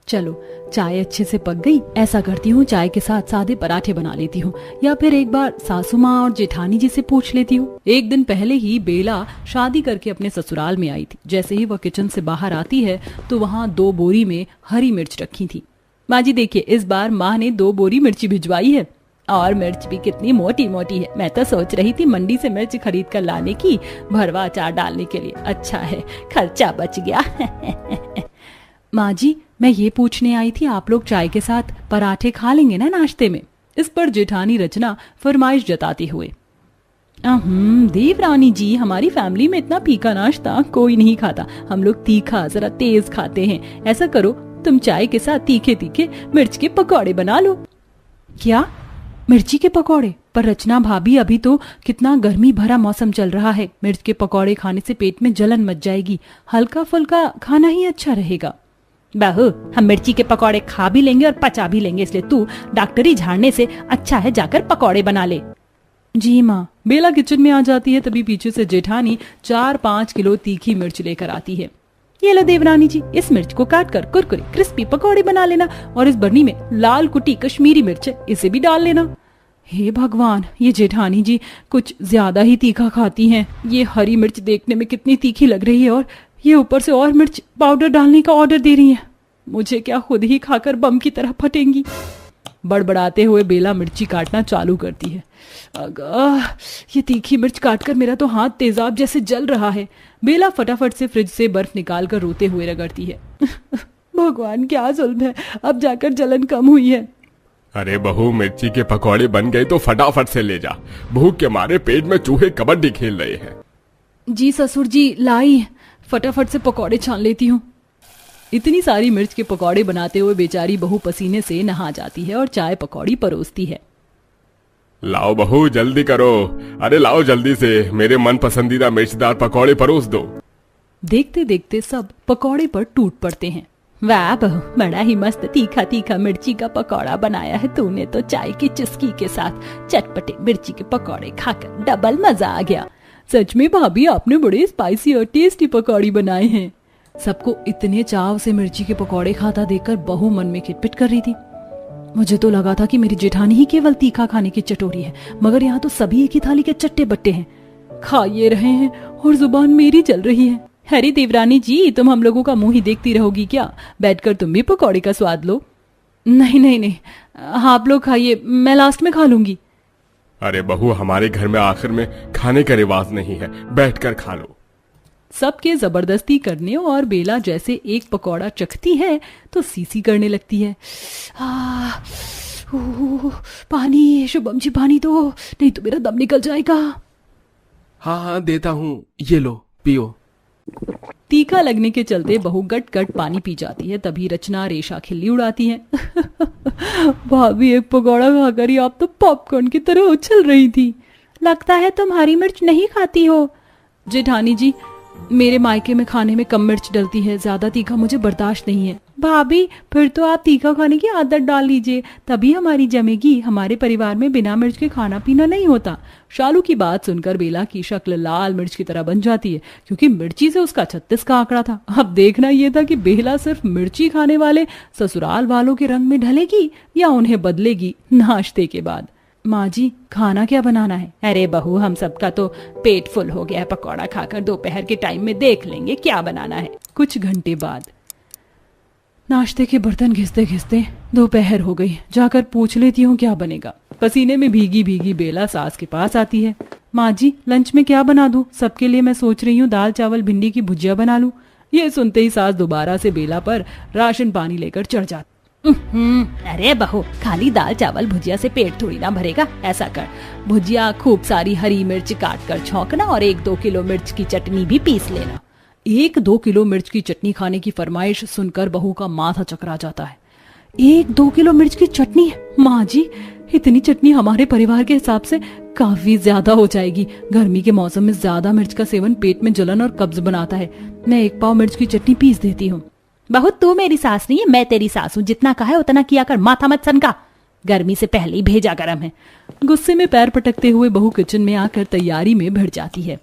चलो चाय अच्छे से पक गई, ऐसा करती हूँ चाय के साथ सादे पराठे बना लेती हूँ, या फिर एक बार सासू माँ और जेठानी जी से पूछ लेती हूँ। एक दिन पहले ही बेला शादी करके अपने ससुराल में आई थी। जैसे ही वह किचन से बाहर आती है तो वहाँ 2 बोरी में हरी मिर्च रखी थी। माँ जी देखिए, इस बार माँ ने 2 बोरी मिर्ची भिजवाई है, और मिर्च भी कितनी मोटी मोटी है। मैं तो सोच रही थी मंडी से मिर्च खरीद कर लाने की, भरवा अचार डालने के लिए। अच्छा है खर्चा बच गया। माँ जी मैं ये पूछने आई थी, आप लोग चाय के साथ पराठे खा लेंगे ना नाश्ते में? इस पर जेठानी रचना फरमाइश जताते हुए, देवरानी जी, हमारी फैमिली में इतना फीका नाश्ता कोई नहीं खाता, हम लोग तीखा जरा तेज खाते हैं। ऐसा करो तुम चाय के साथ तीखे तीखे मिर्च के पकौड़े बना लो। क्या मिर्ची के पकौड़े? पर रचना भाभी अभी तो कितना गर्मी भरा मौसम चल रहा है, मिर्च के पकौड़े खाने से पेट में जलन मच जाएगी, हल्का फुल्का खाना ही अच्छा रहेगा। बहू हम मिर्ची के पकौड़े खा भी लेंगे और पचा भी लेंगे, इसलिए तू डॉक्टरी झाड़ने से अच्छा है जाकर पकौड़े बना ले। जी माँ। बेला किचन में आ जाती है, तभी पीछे से जेठानी 4-5 किलो तीखी मिर्च लेकर आती है। ये लो देवरानी जी, इस मिर्च को काट कर कुरकुरे क्रिस्पी पकौड़े बना लेना, और इस बरनी में लाल कुटी कश्मीरी मिर्च है, इसे भी डाल लेना। हे भगवान, ये जेठानी जी कुछ ज्यादा ही तीखा खाती हैं। ये हरी मिर्च देखने में कितनी तीखी लग रही है, और ये ऊपर से और मिर्च पाउडर डालने का ऑर्डर दे रही है। मुझे क्या खुद ही खाकर बम की तरह फटेंगी। बड़बड़ाते हुए बेला मिर्ची काटना चालू करती है। अगा, ये तीखी मिर्च काटकर मेरा तो हाथ तेजाब जैसे जल रहा है। बेला फटाफट से फ्रिज से बर्फ निकालकर रोते हुए रगड़ती है। भगवान क्या जुल्म है, अब जाकर जलन कम हुई है। अरे बहू, मिर्ची के पकौड़े बन गए तो फटाफट से ले जा, भूख के मारे पेट में चूहे कबड्डी खेल रहे हैं। जी ससुर जी लाई, फटाफट से पकौड़े छान लेती हूँ। इतनी सारी मिर्च के पकौड़े बनाते हुए बेचारी बहू पसीने से नहा जाती है और चाय पकौड़ी परोसती है। लाओ बहू जल्दी करो, अरे लाओ जल्दी से, मेरे मन पसंदीदा मिर्चदार पकौड़े परोस दो। देखते देखते सब पकौड़े पर टूट पड़ते हैं। वाह बहू, बड़ा ही मस्त तीखा तीखा मिर्ची का पकौड़ा बनाया है तूने तो। चाय की चुस्की के साथ चटपटे मिर्ची के पकौड़े खाकर डबल मजा आ गया। सच में भाभी, आपने बड़े स्पाइसी और टेस्टी पकौड़ी बनाए हैं। सबको इतने चाव से मिर्ची के पकौड़े खाता देखकर बहू मन में खिटपिट कर रही थी। मुझे तो लगा था कि मेरी जेठानी ही केवल तीखा खाने की चटोरी है, मगर यहाँ तो सभी एक ही थाली के चट्टे बट्टे हैं, खा ये रहे हैं और जुबान मेरी चल रही है। अरे देवरानी जी, तुम हम लोगों का मुंह ही देखती रहोगी क्या? बैठकर तुम भी पकौड़े का स्वाद लो। नहीं नहीं नहीं, आप लोग खाइए, मैं लास्ट में खा लूंगी। अरे बहू, हमारे घर में आखिर में खाने का रिवाज नहीं है, बैठकर खा लो। सबके जबरदस्ती करने और बेला जैसे एक पकौड़ा चखती है तो सीसी करने लगती है। पानी, शुभम जी पानी दो, नहीं तो मेरा दम निकल जाएगा। हाँ हाँ देता हूँ, ये लो पियो। तीखा लगने के चलते बहू गट गट पानी पी जाती है। तभी रचना रेशा खिल्ली उड़ाती है। भाभी, एक पकौड़ा खाकर ही आप तो पॉपकॉर्न की तरह उछल रही थी। लगता है तुम हरी मिर्च नहीं खाती हो। जेठानी जी, मेरे मायके में खाने में कम मिर्च डलती है, ज्यादा तीखा मुझे बर्दाश्त नहीं है। भाभी, फिर तो आप तीखा खाने की आदत डाल लीजिए, तभी हमारी जमेगी। हमारे परिवार में बिना मिर्च के खाना पीना नहीं होता। शालू की बात सुनकर बेला की शक्ल लाल मिर्च की तरह बन जाती है, क्योंकि मिर्ची से उसका 36 का आंकड़ा था। अब देखना यह था कि बेला सिर्फ मिर्ची खाने वाले ससुराल वालों के रंग में ढलेगी या उन्हें बदलेगी नाश्ते के बाद। माँ जी, खाना क्या बनाना है? अरे बहू, हम सबका तो पेट फुल हो गया है पकौड़ा खाकर, दोपहर के टाइम में देख लेंगे क्या बनाना है। कुछ घंटे बाद नाश्ते के बर्तन घिसते घिसते दोपहर हो गई। जाकर पूछ लेती हूँ क्या बनेगा। पसीने में भीगी भीगी बेला सास के पास आती है। माँ जी, लंच में क्या बना दूं? सबके लिए मैं सोच रही हूँ दाल चावल भिंडी की भुजिया बना लूं। ये सुनते ही सास दोबारा से बेला पर राशन पानी लेकर चढ़ जाती। अरे बहू, खाली दाल चावल भुजिया से पेट थोड़ी ना भरेगा। ऐसा कर, भुजिया खूब सारी हरी मिर्च काट कर छौंकना और 1-2 किलो मिर्च की चटनी भी पीस लेना। 1-2 किलो मिर्च की चटनी खाने की फरमाइश सुनकर बहू का माथा चकरा जाता है। 1-2 किलो मिर्च की चटनी? माँ जी, इतनी चटनी हमारे परिवार के हिसाब से काफी ज्यादा हो जाएगी। गर्मी के मौसम में ज्यादा मिर्च का सेवन पेट में जलन और कब्ज बनाता है। मैं 1 पाव मिर्च की चटनी पीस देती हूँ। बहुत, तू मेरी सास नहीं है, मैं तेरी सास हूँ। जितना कहा है उतना किया कर, माथा मत सनका, गर्मी से पहले ही भेजा गरम है। गुस्से में पैर पटकते हुए बहू किचन में आकर तैयारी में भिड़ जाती है।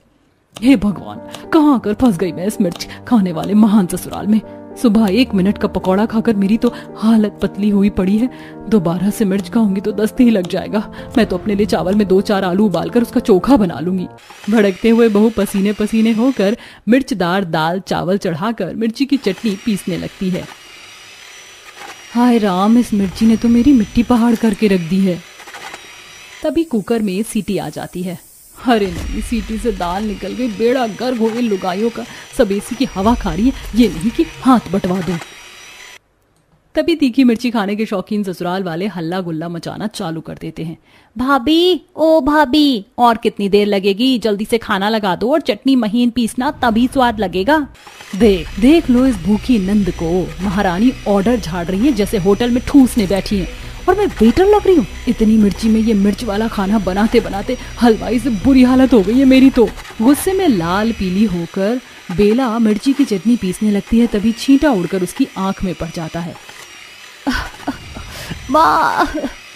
हे भगवान, कहाँ आकर फंस गई मैं इस मिर्च खाने वाले महान ससुराल में। सुबह 1 मिनट का पकौड़ा खाकर मेरी तो हालत पतली हुई पड़ी है। दोबारा से मिर्च खाऊंगी तो दस्त ही लग जाएगा। मैं तो अपने लिए चावल में 2-4 आलू उबालकर उसका चोखा बना लूंगी। भड़कते हुए बहू पसीने पसीने होकर मिर्चदार दाल चावल चढ़ाकर मिर्ची की चटनी पीसने लगती है। हाय राम, इस मिर्ची ने तो मेरी मिट्टी पहाड़ करके रख दी है। तभी कुकर में सीटी आ जाती है। अरे नहीं, सीटी से दाल निकल गई। बेड़ा गर्क हो गई लुगाइयों का। सब एसी की हवा खा रही है, ये नहीं कि हाथ बटवा दो। तभी तीखी मिर्ची खाने के शौकीन ससुराल वाले हल्ला गुल्ला मचाना चालू कर देते हैं। भाभी, ओ भाभी, और कितनी देर लगेगी? जल्दी से खाना लगा दो और चटनी महीन पीसना, तभी स्वाद लगेगा। देख देख लो इस भूखी नंद को। महारानी ऑर्डर झाड़ रही है जैसे होटल में ठूसने बैठी है, और मैं वेटर लग रही हूँ। इतनी मिर्ची में ये मिर्च वाला खाना बनाते बनाते हलवाई से बुरी हालत हो गई है मेरी तो। गुस्से में लाल पीली होकर बेला मिर्ची की चटनी पीसने लगती है। तभी छींटा उड़कर उसकी आंख में पड़ जाता है। माँ,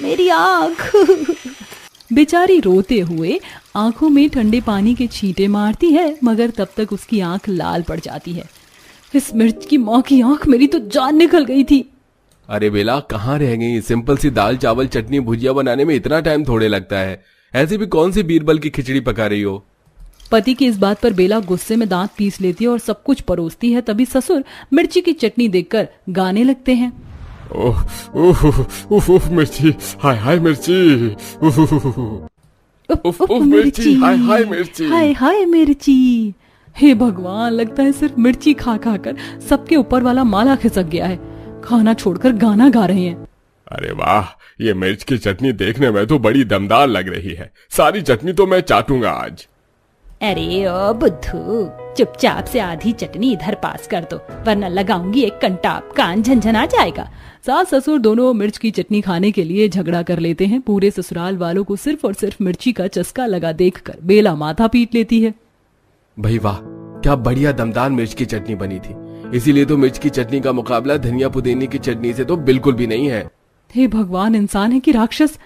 मेरी आंख। बेचारी रोते हुए आंखों में ठंडे पानी के छींटे मारती है, मगर तब तक उसकी आंख लाल पड़ जाती है। इस मिर्च की माँ की आंख, मेरी तो जान निकल गई थी। अरे बेला, कहाँ रह गई? सिंपल सी दाल चावल चटनी भुजिया बनाने में इतना टाइम थोड़े लगता है। ऐसे भी कौन सी बीरबल की खिचड़ी पका रही हो? पति की इस बात पर बेला गुस्से में दांत पीस लेती है और सब कुछ परोसती है। तभी ससुर मिर्ची की चटनी देखकर गाने लगते हैं। ओह ओह ओह ओह, मिर्ची, हाय हाय मिर्ची, उफ, उफ, मिर्ची, हाय हाय मिर्ची, हाय हाय मिर्ची। हे भगवान, लगता है सिर्फ मिर्ची खा खा कर सबके ऊपर वाला माला खिसक गया है। खाना छोड़कर गाना गा रहे हैं। अरे वाह, ये मिर्च की चटनी देखने में तो बड़ी दमदार लग रही है। सारी चटनी तो मैं चाटूंगा आज। अरे ओ बुद्धू, चुपचाप से आधी चटनी इधर पास कर दो, वरना लगाऊंगी एक कंटाप, कान झंझना जाएगा। सास ससुर दोनों मिर्च की चटनी खाने के लिए झगड़ा कर लेते हैं। पूरे ससुराल वालों को सिर्फ और सिर्फ मिर्ची का चस्का लगा देखकर बेला माथा पीट लेती है। भाई वाह, क्या बढ़िया दमदार मिर्च की चटनी बनी थी। इसीलिए तो मिर्च की चटनी का मुकाबला धनिया पुदीने की चटनी से तो बिल्कुल भी नहीं है। हे भगवान, इंसान है कि राक्षस?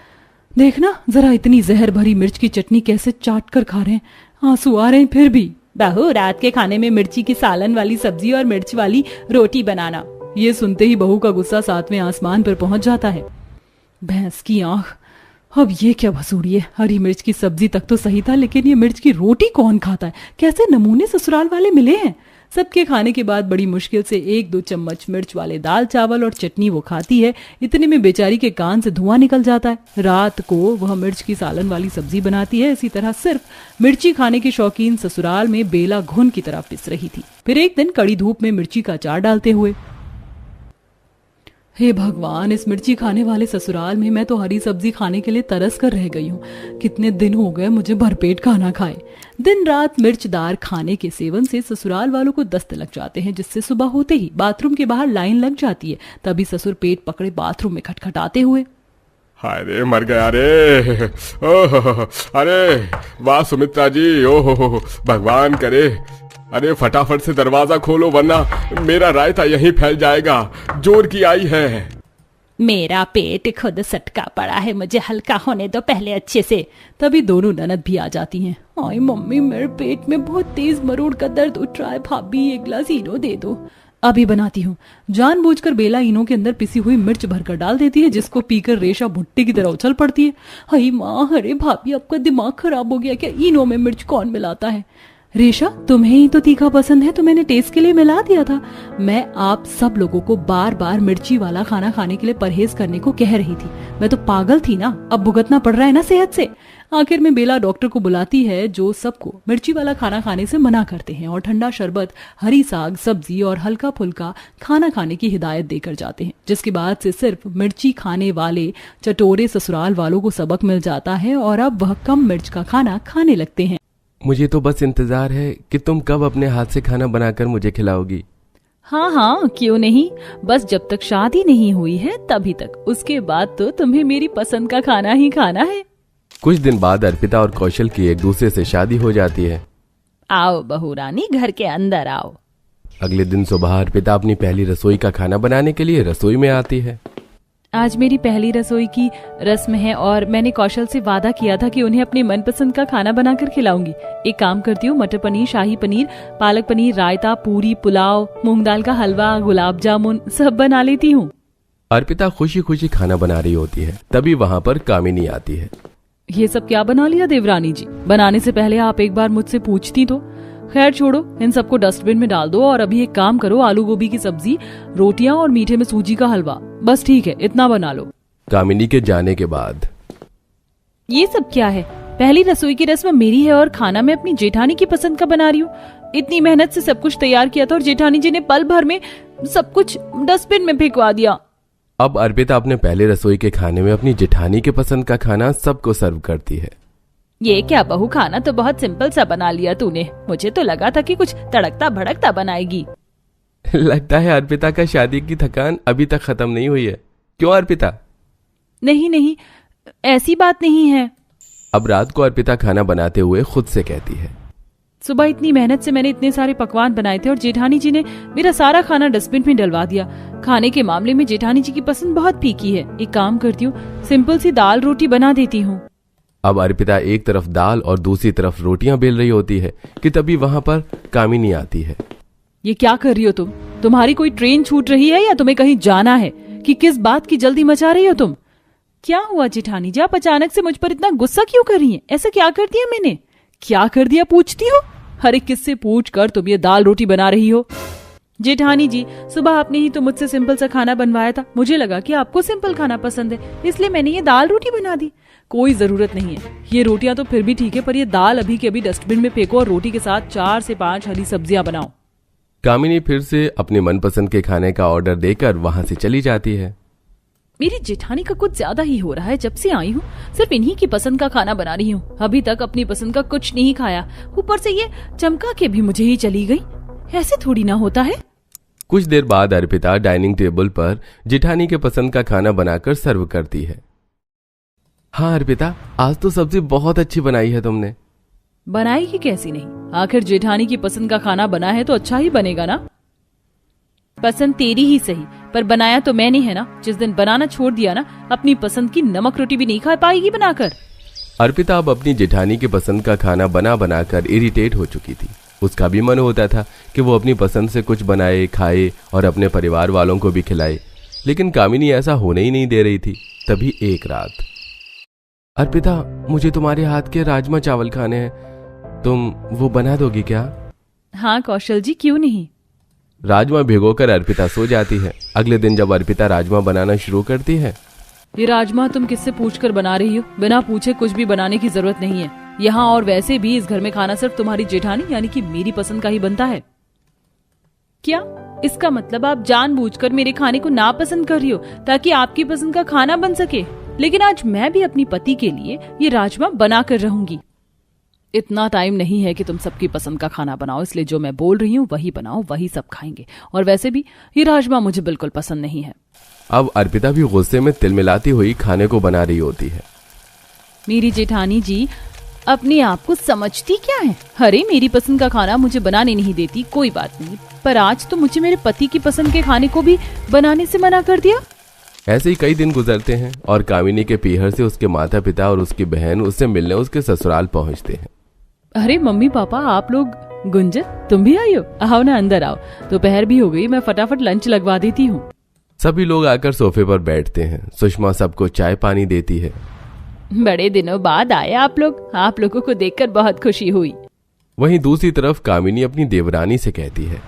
देखना जरा, इतनी जहर भरी मिर्च की चटनी कैसे चाट कर खा रहे हैं। आंसू आ रहे हैं फिर भी। बहू, रात के खाने में मिर्ची की सालन वाली सब्जी और मिर्च वाली रोटी बनाना। ये सुनते ही बहू का गुस्सा 7वें आसमान पर पहुंच जाता है। भैंस की आंख, अब ये क्या भसूड़ी है? हरी मिर्च की सब्जी तक तो सही था, लेकिन ये मिर्च की रोटी कौन खाता है? कैसे नमूने ससुराल वाले मिले हैं? सबके खाने के बाद बड़ी मुश्किल से 1-2 चम्मच मिर्च वाले दाल चावल और चटनी वो खाती है। इतने में बेचारी के कान से धुआं निकल जाता है। रात को वह मिर्च की सालन वाली सब्जी बनाती है। इसी तरह सिर्फ मिर्ची खाने के शौकीन ससुराल में बेला घुन की तरह पिस रही थी। फिर एक दिन कड़ी धूप में मिर्ची का अचार डालते हुए, हे भगवान, इस मिर्ची खाने वाले ससुराल में मैं तो हरी सब्जी खाने के लिए तरस कर रह गई हूँ। कितने दिन हो गए मुझे भरपेट खाना खाए। दिन रात मिर्चदार खाने के सेवन से ससुराल वालों को दस्त लग जाते हैं, जिससे सुबह होते ही बाथरूम के बाहर लाइन लग जाती है। तभी ससुर पेट पकड़े बाथरूम में खटखटाते हुए, हाय रे, मर गया रे। ओह, अरे वाह सुमित्रा जी, ओह भगवान करे। अरे फटाफट से दरवाजा खोलो, वरना मेरा रायता यहीं फैल जाएगा। जोर की आई है। मेरा पेट खुद सटका पड़ा है, मुझे हल्का होने दो पहले अच्छे से। तभी दोनों ननद भी आ जाती हैं। आई मम्मी, मेरे पेट में बहुत तेज मरोड़ का दर्द उठ रहा है। भाभी, एक गिलास इनो दे दो। अभी बनाती हूँ। जानबूझकर बेला इनो के अंदर पिसी हुई मिर्च भरकर डाल देती है, जिसको पीकर रेशा भुट्टे की तरह उछल पड़ती है। हाय माँ, अरे भाभी, आपका दिमाग खराब हो गया क्या? इनो में मिर्च कौन मिलाता है? रेशा, तुम्हें ही तो तीखा पसंद है, तो मैंने टेस्ट के लिए मिला दिया था। मैं आप सब लोगों को बार बार मिर्ची वाला खाना खाने के लिए परहेज करने को कह रही थी। मैं तो पागल थी ना, अब भुगतना पड़ रहा है ना सेहत से। आखिर में बेला डॉक्टर को बुलाती है, जो सबको मिर्ची वाला खाना खाने से मना करते हैं और ठंडा शरबत, हरी साग सब्जी और हल्का फुल्का खाना खाने की हिदायत देकर जाते हैं। जिसके बाद से सिर्फ मिर्ची खाने वाले चटोरे ससुराल वालों को सबक मिल जाता है और अब वह कम मिर्च का खाना खाने लगते हैं। मुझे तो बस इंतजार है कि तुम कब अपने हाथ से खाना बनाकर मुझे खिलाओगी। हाँ हाँ, क्यों नहीं। बस जब तक शादी नहीं हुई है तभी तक। उसके बाद तो तुम्हें मेरी पसंद का खाना ही खाना है। कुछ दिन बाद अर्पिता और कौशल की एक दूसरे से शादी हो जाती है। आओ बहू रानी, घर के अंदर आओ। अगले दिन सुबह अर्पिता अपनी पहली रसोई का खाना बनाने के लिए रसोई में आती है। आज मेरी पहली रसोई की रस्म है और मैंने कौशल से वादा किया था कि उन्हें अपने मनपसंद का खाना बनाकर खिलाऊंगी। एक काम करती हूँ, मटर पनीर, शाही पनीर, पालक पनीर, रायता, पूरी, पुलाव, मूंग दाल का हलवा, गुलाब जामुन सब बना लेती हूँ। अर्पिता खुशी खुशी खाना बना रही होती है, तभी वहाँ पर कामिनी आती है। ये सब क्या बना लिया देवरानी जी? बनाने से पहले आप एक बार मुझसे पूछती तो। खैर छोड़ो, इन सबको डस्टबिन में डाल दो और अभी एक काम करो, आलू गोभी की सब्जी, रोटियां और मीठे में सूजी का हलवा, बस ठीक है, इतना बना लो। कामिनी के जाने के बाद ये सब क्या है? पहली रसोई की रस्म मेरी है और खाना मैं अपनी जेठानी की पसंद का बना रही हूँ। इतनी मेहनत से सब कुछ तैयार किया था और जेठानी जी ने पल भर में सब कुछ डस्टबिन में फेंकवा दिया। अब अर्पिता अपने पहले रसोई के खाने में अपनी जेठानी के पसंद का खाना सबको सर्व करती है। ये क्या बहू, खाना तो बहुत सिंपल सा बना लिया तूने। मुझे तो लगा था कि कुछ तड़कता भड़कता बनाएगी। लगता है अर्पिता का शादी की थकान अभी तक खत्म नहीं हुई है। क्यों अर्पिता? नहीं नहीं, ऐसी बात नहीं है। अब रात को अर्पिता खाना बनाते हुए खुद से कहती है, सुबह इतनी मेहनत से मैंने इतने सारे पकवान बनाए थे और जेठानी जी ने मेरा सारा खाना डस्टबिन में डलवा दिया। खाने के मामले में जेठानी जी की पसंद बहुत फीकी है। एक काम करती हूँ, सिंपल सी दाल रोटी बना देती हूँ। अब अर्पिता एक तरफ दाल और दूसरी तरफ रोटियां बेल रही होती है कि तभी वहां पर कामिनी आती है। ये क्या कर रही हो तुम? तुम्हारी कोई ट्रेन छूट रही है या तुम्हें कहीं जाना है कि किस बात की जल्दी मचा रही हो तुम? क्या हुआ जेठानी जी, आप अचानक से मुझ पर इतना गुस्सा क्यों कर रही हैं? ऐसा क्या कर दिया मैंने? क्या कर दिया पूछती हो? हर एक किससे पूछ कर तुम ये दाल रोटी बना रही हो? जेठानी जी, सुबह आपने ही तो मुझसे सिंपल सा खाना बनवाया था। मुझे लगा कि आपको सिंपल खाना पसंद है, इसलिए मैंने ये दाल रोटी बना दी। कोई जरूरत नहीं है। ये रोटियां तो फिर भी ठीक है, पर ये दाल अभी के अभी डस्टबिन में फेंको और रोटी के साथ 4 से 5 हरी सब्जियां बनाओ। कामिनी फिर से अपने मनपसंद के खाने का ऑर्डर देकर वहां से चली जाती है। मेरी जेठानी का कुछ ज्यादा ही हो रहा है। जब से आई हूँ सिर्फ इन्हीं की पसंद का खाना बना रही हूँ। अभी तक अपनी पसंद का कुछ नहीं खाया, ऊपर से ये चमका के भी मुझे ही चली गई। ऐसे थोड़ी ना होता है। कुछ देर बाद अर्पिता डाइनिंग टेबल पर जेठानी के पसंद का खाना बनाकर सर्व करती है। हाँ अर्पिता, आज तो सब्जी बहुत अच्छी बनाई है तुमने। बनाई ही कैसी नहीं, आखिर जेठानी की पसंद का खाना बना है तो अच्छा ही बनेगा ना। पसंद तेरी ही सही, पर बनाया तो मैंने है ना। जिस दिन बनाना छोड़ दिया ना, अपनी पसंद की नमक रोटी भी नहीं खा पाएगी बनाकर। अर्पिता अब अपनी जेठानी के पसंद का खाना बना बनाकर इरिटेट हो चुकी थी। उसका भी मन होता था कि वो अपनी पसंद से कुछ बनाए, खाए और अपने परिवार वालों को भी खिलाए, लेकिन कामिनी ऐसा होने ही नहीं दे रही थी। तभी एक रात, अर्पिता मुझे तुम्हारे हाथ के राजमा चावल खाने हैं, तुम वो बना दोगी क्या? हाँ कौशल जी, क्यों नहीं। राजमा भिगोकर अर्पिता सो जाती है। अगले दिन जब अर्पिता राजमा बनाना शुरू करती है, ये राजमा तुम किससे पूछकर बना रही हो? बिना पूछे कुछ भी बनाने की जरूरत नहीं है यहाँ, और वैसे भी इस घर में खाना सिर्फ तुम्हारी जेठानी यानी कि मेरी पसंद का ही बनता है। क्या इसका मतलब आप जानबूझकर मेरे खाने को नापसंद कर रही हो ताकि आपकी पसंद का खाना बन सके? लेकिन आज मैं भी अपनी पति के लिए ये राजमा बना कर रहूंगी। इतना टाइम नहीं है कि तुम सबकी पसंद का खाना बनाओ, इसलिए जो मैं बोल रही हूँ वही बनाओ, वही सब खाएंगे। और वैसे भी ये राजमा मुझे बिल्कुल पसंद नहीं है। अब अर्पिता भी गुस्से में तिल मिलाती हुई खाने को बना रही होती है। मेरी जेठानी जी अपने आप को समझती क्या है? अरे मेरी पसंद का खाना मुझे बनाने नहीं देती, कोई बात नहीं, पर आज तो मुझे मेरे पति की पसंद के खाने को भी बनाने से मना कर दिया। ऐसे ही कई दिन गुजरते हैं और कामिनी के पीहर से उसके माता पिता और उसकी बहन उससे मिलने उसके ससुराल पहुंचते हैं। अरे मम्मी पापा, आप लोग, गुंजन तुम भी आई हो? आओ ना, अंदर आओ। दोपहर भी हो गई, मैं फटाफट लंच लगवा देती हूँ। सभी लोग आकर सोफे पर बैठते हैं। सुषमा सबको चाय पानी देती है। बड़े दिनों बाद आए आप लोग, आप लोगों को देखकर बहुत खुशी हुई। वहीं दूसरी तरफ कामिनी अपनी देवरानी से कहती है,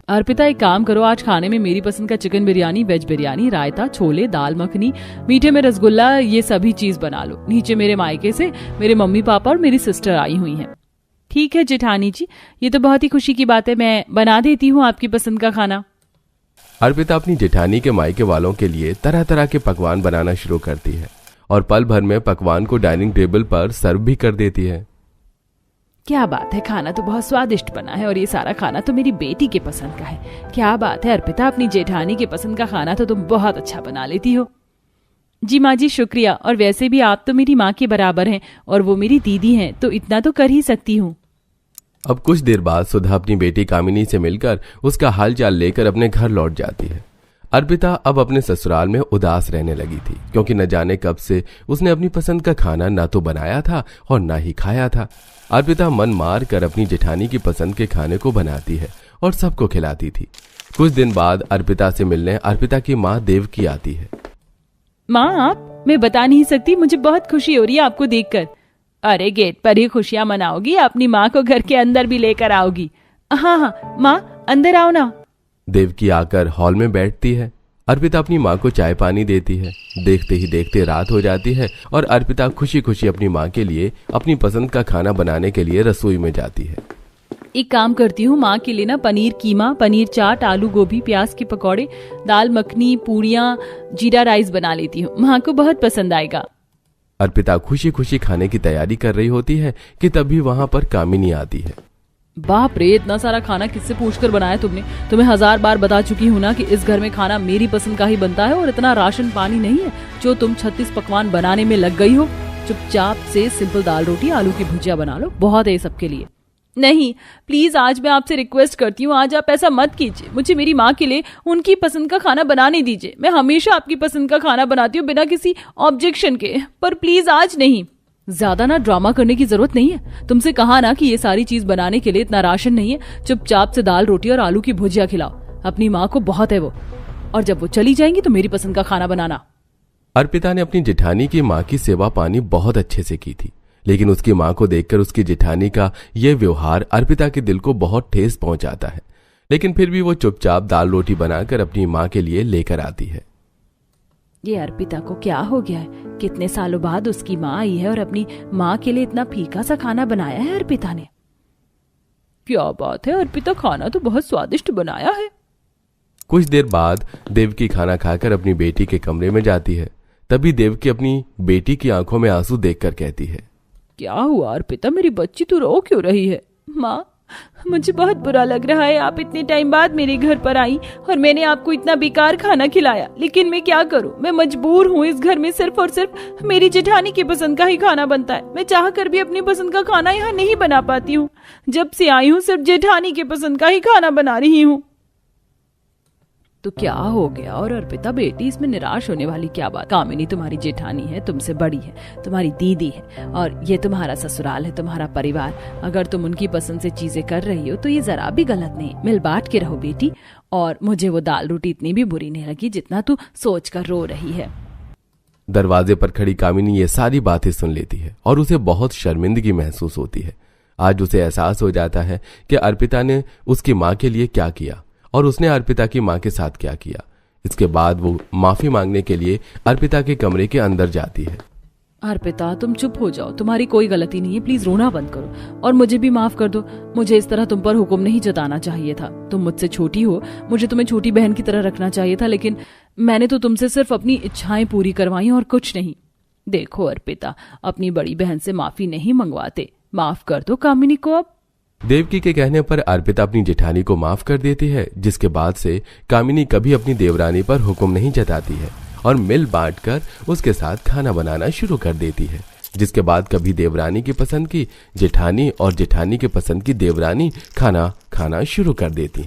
अर्पिता एक काम करो, आज खाने में मेरी पसंद का चिकन बिरयानी, वेज बिरयानी, रायता, छोले, दाल मखनी, मीठे में रसगुल्ला, ये सभी चीज बना लो। नीचे मेरे मायके से मेरे मम्मी पापा और मेरी सिस्टर आई हुई हैं। ठीक है जेठानी जी, ये तो बहुत ही खुशी की बात है, मैं बना देती हूँ आपकी पसंद का खाना। अर्पिता अपनी जेठानी के मायके वालों के लिए तरह तरह के पकवान बनाना शुरू करती है और पल भर में पकवान को डाइनिंग टेबल पर सर्व भी कर देती है। क्या बात है, खाना तो बहुत स्वादिष्ट बना है और ये सारा खाना तो मेरी बेटी के पसंद का है। क्या बात है अर्पिता, अपनी जेठानी के पसंद का खाना तो तुम बहुत अच्छा बना लेती हो। जी माँ जी शुक्रिया, और वैसे भी आप तो मेरी माँ के बराबर हैं और वो मेरी दीदी हैं, तो इतना तो कर ही सकती हूँ। अब कुछ देर बाद सुधा अपनी बेटी कामिनी से मिलकर उसका हालचाल लेकर अपने घर लौट जाती है। अर्पिता अब अपने ससुराल में उदास रहने लगी थी, क्योंकि न जाने कब से उसने अपनी पसंद का खाना ना तो बनाया था और ना ही खाया था। अर्पिता मन मार कर अपनी जेठानी की पसंद के खाने को बनाती है और सबको खिलाती थी। कुछ दिन बाद अर्पिता से मिलने अर्पिता की माँ देवकी आती है। माँ आप, मैं बता नहीं सकती, मुझे बहुत खुशी हो रही है आपको देखकर। अरे गेट पर ही खुशियां मनाओगी, अपनी माँ को घर के अंदर भी लेकर आओगी। हाँ हाँ माँ, अंदर आओ ना। देवकी आकर हॉल में बैठती है। अर्पिता अपनी माँ को चाय पानी देती है। देखते ही देखते रात हो जाती है और अर्पिता खुशी खुशी अपनी माँ के लिए अपनी पसंद का खाना बनाने के लिए रसोई में जाती है। एक काम करती हूँ, माँ के लिए ना पनीर कीमा, पनीर चाट, आलू गोभी, प्याज के पकौड़े, दाल मखनी, पूड़ियाँ, जीरा राइस बना लेती हूँ, माँ को बहुत पसंद आएगा। अर्पिता खुशी खुशी खाने की तैयारी कर रही होती है कि तभी वहाँ पर कामिनी आती है। बाप रे, इतना सारा खाना किससे पूछकर बनाया तुमने? तुम्हें 1000 बार बता चुकी हूँ ना कि इस घर में खाना मेरी पसंद का ही बनता है और इतना राशन पानी नहीं है जो तुम 36 पकवान बनाने में लग गई हो। चुपचाप से सिंपल दाल रोटी, आलू की भुजिया बना लो, बहुत है सबके लिए। नहीं प्लीज, आज मैं आपसे रिक्वेस्ट करती हूँ, आज आप ऐसा मत कीजिए, मुझे मेरी माँ के लिए उनकी पसंद का खाना बनाने दीजिए। मैं हमेशा आपकी पसंद का खाना बनाती हूँ बिना किसी ऑब्जेक्शन के, पर प्लीज आज नहीं। ज्यादा ना ड्रामा करने की जरूरत नहीं है, तुमसे कहा ना कि ये सारी चीज बनाने के लिए इतना राशन नहीं है। चुपचाप से दाल रोटी और आलू की भुजिया खिलाओ, अपनी माँ को बहुत है वो, और जब वो चली जाएंगी तो मेरी पसंद का खाना बनाना। अर्पिता ने अपनी जेठानी की माँ की सेवा पानी बहुत अच्छे से की थी, लेकिन उसकी माँ को देखकर उसकी जेठानी का यह व्यवहार अर्पिता के दिल को बहुत ठेस पहुंचाता है। लेकिन फिर भी वो चुपचाप दाल रोटी बनाकर अपनी माँ के लिए लेकर आती है। ये अर्पिता को क्या हो गया है? कितने सालों बाद उसकी माँ आई है और अपनी माँ के लिए इतना फीका सा खाना बनाया है अर्पिता ने। क्या बात है, अर्पिता खाना तो बहुत स्वादिष्ट बनाया है। कुछ देर बाद देवकी खाना खाकर अपनी बेटी के कमरे में जाती है। तभी देवकी अपनी बेटी की आंखों में आंसू देखकर कहती है, क्या हुआ अर्पिता, मेरी बच्ची तू रो क्यों रही है? माँ, मुझे बहुत बुरा लग रहा है, आप इतने टाइम बाद मेरे घर पर आई और मैंने आपको इतना बेकार खाना खिलाया, लेकिन मैं क्या करूं, मैं मजबूर हूँ। इस घर में सिर्फ और सिर्फ मेरी जेठानी की पसंद का ही खाना बनता है। मैं चाह कर भी अपनी पसंद का खाना यहाँ नहीं बना पाती हूँ। जब से आई हूँ सिर्फ जेठानी की पसंद का ही खाना बना रही हूँ। तो क्या हो गया? और अर्पिता बेटी, इसमें निराश होने वाली क्या बात? कामिनी तुम्हारी जेठानी है, तुमसे बड़ी है, तुम्हारी दीदी है, और ये तुम्हारा ससुराल है, तुम्हारा परिवार। अगर तुम उनकी पसंद से चीजें कर रही हो तो ये जरा भी गलत नहीं। मिल बांट के रहो बेटी। और मुझे वो दाल रोटी इतनी भी बुरी नहीं लगी जितना तू सोच कर रो रही है। दरवाजे पर खड़ी कामिनी ये सारी बातें सुन लेती है और उसे बहुत शर्मिंदगी महसूस होती है। आज उसे एहसास हो जाता है कि अर्पिता ने उसकी माँ के लिए क्या किया और उसने अर्पिता की माँ के साथ क्या किया। इसके बाद वो माफी मांगने के लिए अर्पिता के कमरे के अंदर जाती है। अर्पिता तुम चुप हो जाओ, तुम्हारी कोई गलती नहीं है, प्लीज रोना बंद करो और मुझे भी माफ कर दो। मुझे इस तरह तुम पर हुक्म नहीं जताना चाहिए था। तुम मुझसे छोटी हो, मुझे तुम्हें छोटी बहन की तरह रखना चाहिए था, लेकिन मैंने तो तुमसे सिर्फ अपनी इच्छाएं पूरी करवाई और कुछ नहीं। देखो अर्पिता, अपनी बड़ी बहन से माफी नहीं मंगवाते, माफ कर दो कामिनी को। अब देवकी के कहने पर अर्पिता अपनी जेठानी को माफ कर देती है, जिसके बाद से कामिनी कभी अपनी देवरानी पर हुक्म नहीं जताती है और मिल बांटकर उसके साथ खाना बनाना शुरू कर देती है। जिसके बाद कभी देवरानी की पसंद की जेठानी और जेठानी के पसंद की देवरानी खाना खाना शुरू कर देती।